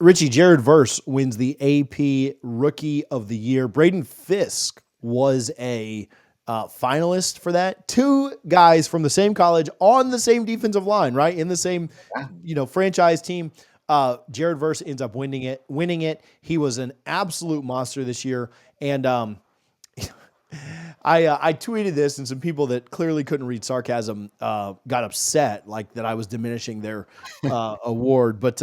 Richie, Jared Verse wins the AP Rookie of the Year. Braden Fisk was a finalist for that. Two guys from the same college on the same defensive line, right? In the same, franchise team. Jared Verse ends up winning it. He was an absolute monster this year. And I tweeted this, and some people that clearly couldn't read sarcasm got upset, like that I was diminishing their award. But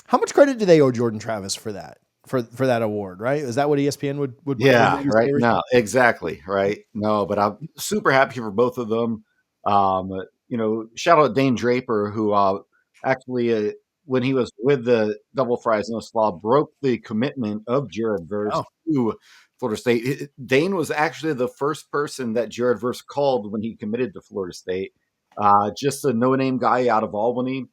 how much credit do they owe Jordan Travis for that? For that award, right? Is that what ESPN would Yeah, maybe right. say? No, exactly. Right. No, but I'm super happy for both of them. Shout out Dane Draper, who actually, when he was with the Double Fries No Slaw, broke the commitment of Jared Verse Oh, to Florida State. Dane was actually the first person that Jared Verse called when he committed to Florida State. Just a no-name guy out of Albany,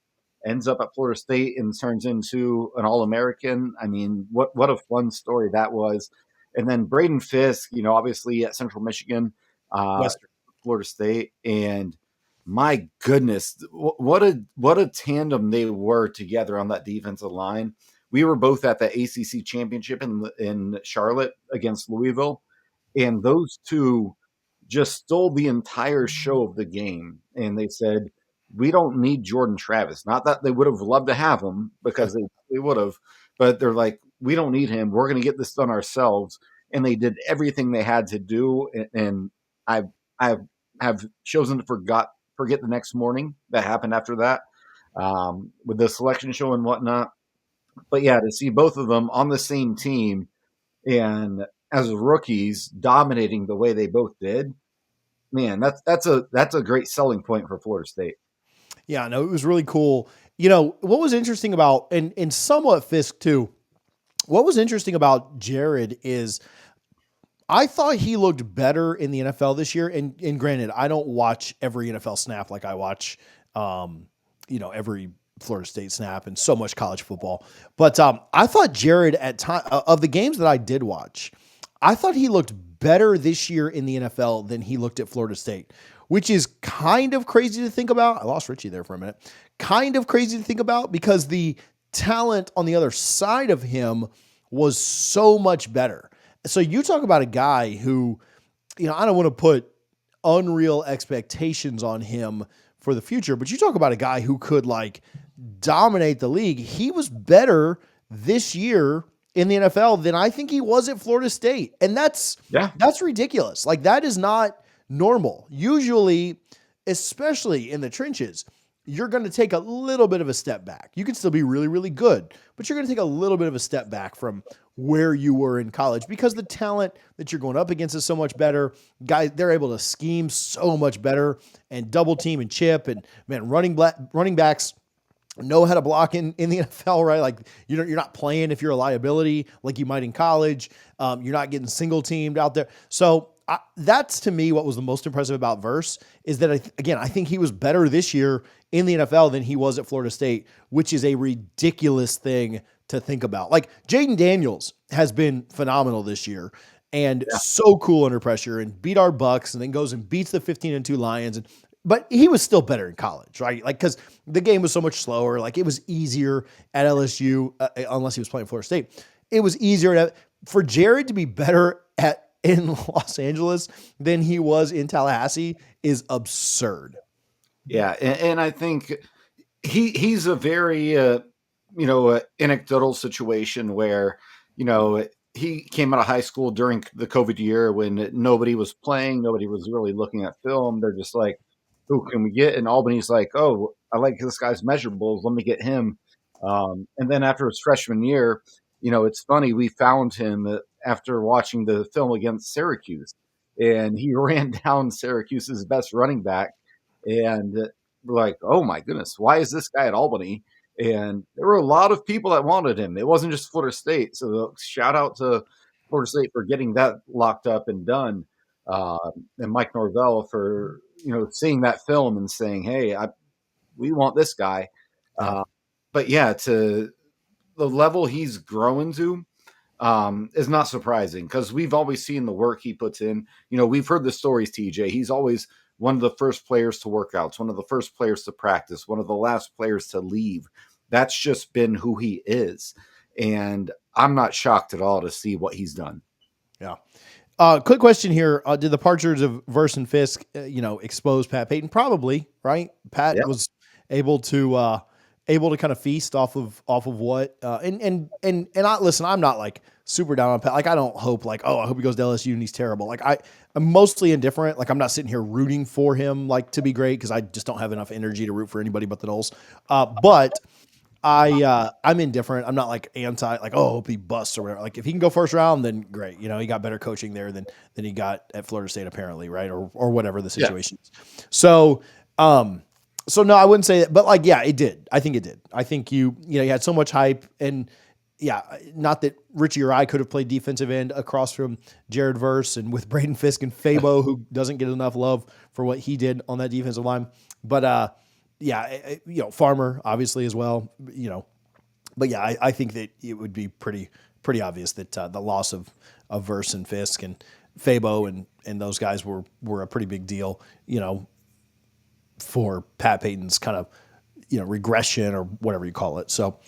ends up at Florida State and turns into an All-American. I mean, what a fun story that was. And then Braden Fisk, obviously at Central Michigan, Western. Florida State, and my goodness, what a tandem they were together on that defensive line. We were both at the ACC championship in Charlotte against Louisville, and those two just stole the entire show of the game. And they said, we don't need Jordan Travis. Not that they would have loved to have him, because they would have, but they're like, we don't need him. We're going to get this done ourselves. And they did everything they had to do. And I have chosen to forget the next morning that happened after that, with the selection show and whatnot. But yeah, to see both of them on the same team and as rookies dominating the way they both did, man, that's a great selling point for Florida State. Yeah, no, it was really cool. What was interesting about, and somewhat Fisk too, what was interesting about Jared is I thought he looked better in the NFL this year. And granted, I don't watch every NFL snap like I watch, every Florida State snap and so much college football. But I thought Jared at time of the games that I did watch, I thought he looked better this year in the NFL than he looked at Florida State, which is kind of crazy to think about. I lost Richie there for a minute. Kind of crazy to think about because the talent on the other side of him was so much better. So you talk about a guy who, I don't want to put unreal expectations on him for the future, but you talk about a guy who could dominate the league. He was better this year in the NFL than I think he was at Florida State. And that's ridiculous. That is not normal. Usually, especially in the trenches, you're going to take a little bit of a step back. You can still be really, really good, but you're going to take a little bit of a step back from where you were in college because the talent that you're going up against is so much better. Guys, they're able to scheme so much better and double team and chip, and man, running backs know how to block in the NFL, right? You're not playing if you're a liability like you might in college. You're not getting single teamed out there. So that's to me what was the most impressive about Verse is that I think he was better this year in the NFL than he was at Florida State, which is a ridiculous thing to think about. Jaden Daniels has been phenomenal this year and so cool under pressure and beat our Bucks and then goes and beats the 15-2 Lions. But he was still better in college, right? Because the game was so much slower. It was easier at LSU, unless he was playing Florida State. It was easier for Jared to be better in Los Angeles than he was in Tallahassee is absurd. Yeah, and I think he's a very anecdotal situation where he came out of high school during the COVID year when nobody was playing, nobody was really looking at film. They're just like, who can we get? And Albany's like, oh, I like this guy's measurables. Let me get him. And then after his freshman year, it's funny. We found him after watching the film against Syracuse, and he ran down Syracuse's best running back. And we're like, oh my goodness, why is this guy at Albany? And there were a lot of people that wanted him. It wasn't just Florida State. So shout out to Florida State for getting that locked up and done. And Mike Norvell for seeing that film and saying, "Hey, we want this guy." But yeah, to the level he's growing to is not surprising because we've always seen the work he puts in. We've heard the stories. TJ, he's always one of the first players to workouts, one of the first players to practice, one of the last players to leave. That's just been who he is. and I'm not shocked at all to see what he's done. Yeah. Quick question here. Did the departures of Verse and Fisk, expose Pat Payton? Probably, right? Pat Yeah, was able to kind of feast off of what and I listen. I'm not like super down on Pat. Like I don't hope like I hope he goes to LSU and he's terrible. Like I'm mostly indifferent. Like I'm not sitting here rooting for him like to be great because I just don't have enough energy to root for anybody but the Knowles. But I'm indifferent. I'm not like anti like oh hope he busts or whatever. Like if he can go first round, then great. He got better coaching there than he got at Florida State apparently, right? Or whatever the yeah, situation is. So so no, I wouldn't say that, but like yeah, it did. I think it did. I think you had so much hype and yeah, not that Richie or I could have played defensive end across from Jared Verse and with Braden Fisk and Fabo, who doesn't get enough love for what he did on that defensive line. But yeah, Farmer obviously as well, but yeah, I think that it would be pretty obvious that the loss of Verse and Fisk and Fabo and those guys were a pretty big deal, for Pat Payton's kind of regression or whatever you call it. So